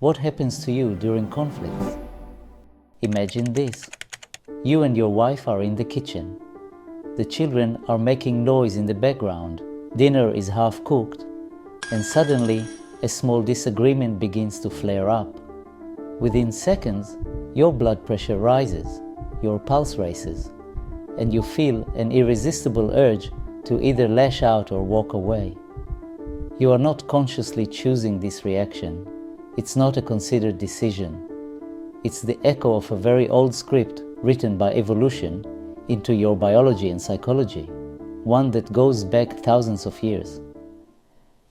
What happens to you during conflicts? Imagine this. You and your wife are in the kitchen. The children are making noise in the background. Dinner is half cooked, and suddenly a small disagreement begins to flare up. Within seconds, your blood pressure rises, your pulse races, and you feel an irresistible urge to either lash out or walk away. You are not consciously choosing this reaction. It's not a considered decision. It's the echo of a very old script written by evolution into your biology and psychology, one that goes back thousands of years.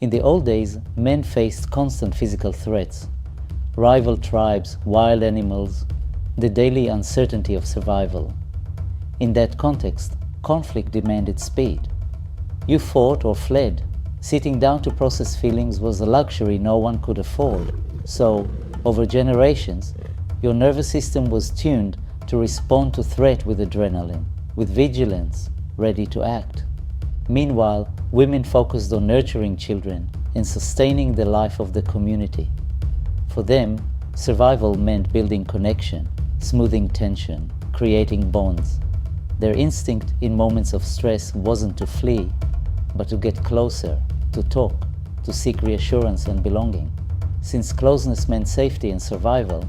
In the old days, men faced constant physical threats, rival tribes, wild animals, the daily uncertainty of survival. In that context, conflict demanded speed. You fought or fled. Sitting down to process feelings was a luxury no one could afford. So, over generations, your nervous system was tuned to respond to threat with adrenaline, with vigilance, ready to act. Meanwhile, women focused on nurturing children and sustaining the life of the community. For them, survival meant building connection, smoothing tension, creating bonds. Their instinct in moments of stress wasn't to flee, but to get closer, to talk, to seek reassurance and belonging. Since closeness meant safety and survival,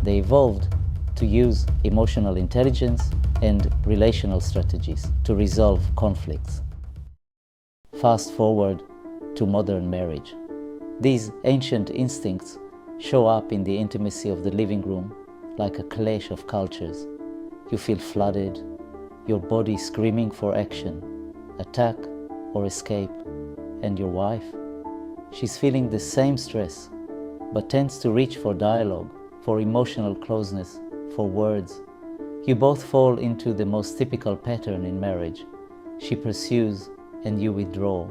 they evolved to use emotional intelligence and relational strategies to resolve conflicts. Fast forward to modern marriage. These ancient instincts show up in the intimacy of the living room like a clash of cultures. You feel flooded, your body screaming for action, attack or escape, and your wife? She's feeling the same stress, but tends to reach for dialogue, for emotional closeness, for words. You both fall into the most typical pattern in marriage. She pursues and you withdraw.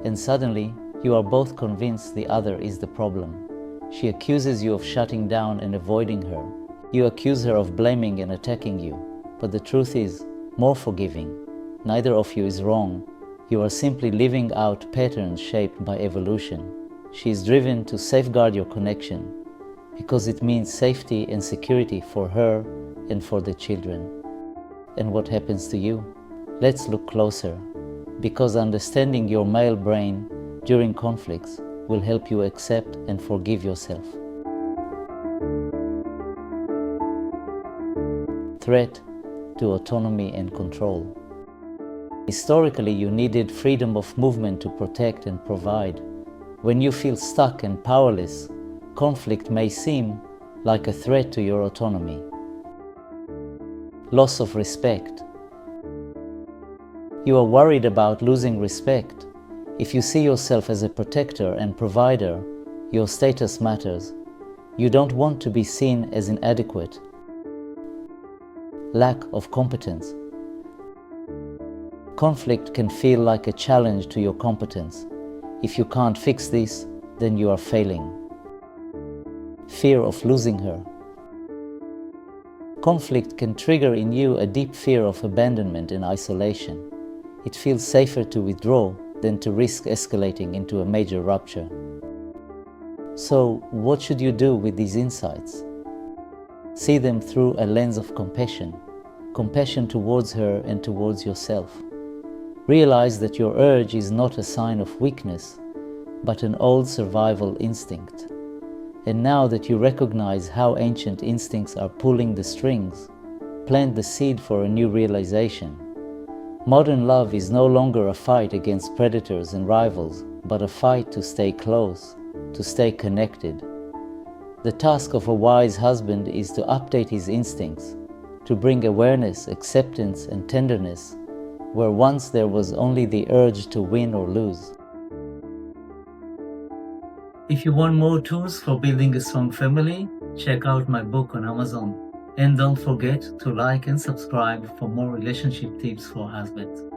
And suddenly, you are both convinced the other is the problem. She accuses you of shutting down and avoiding her. You accuse her of blaming and attacking you. But the truth is more forgiving. Neither of you is wrong. You are simply living out patterns shaped by evolution. She is driven to safeguard your connection because it means safety and security for her and for the children. And what happens to you? Let's look closer, because understanding your male brain during conflicts will help you accept and forgive yourself. Threat to autonomy and control. Historically, you needed freedom of movement to protect and provide. When you feel stuck and powerless, conflict may seem like a threat to your autonomy. Loss of respect. You are worried about losing respect. If you see yourself as a protector and provider, your status matters. You don't want to be seen as inadequate. Lack of competence. Conflict can feel like a challenge to your competence. If you can't fix this, then you are failing. Fear of losing her. Conflict can trigger in you a deep fear of abandonment and isolation. It feels safer to withdraw than to risk escalating into a major rupture. So, what should you do with these insights? See them through a lens of compassion. Compassion towards her and towards yourself. Realize that your urge is not a sign of weakness, but an old survival instinct. And now that you recognize how ancient instincts are pulling the strings, plant the seed for a new realization. Modern love is no longer a fight against predators and rivals, but a fight to stay close, to stay connected. The task of a wise husband is to update his instincts, to bring awareness, acceptance, and tenderness where once there was only the urge to win or lose. If you want more tools for building a strong family, check out my book on Amazon. And don't forget to like and subscribe for more relationship tips for husbands.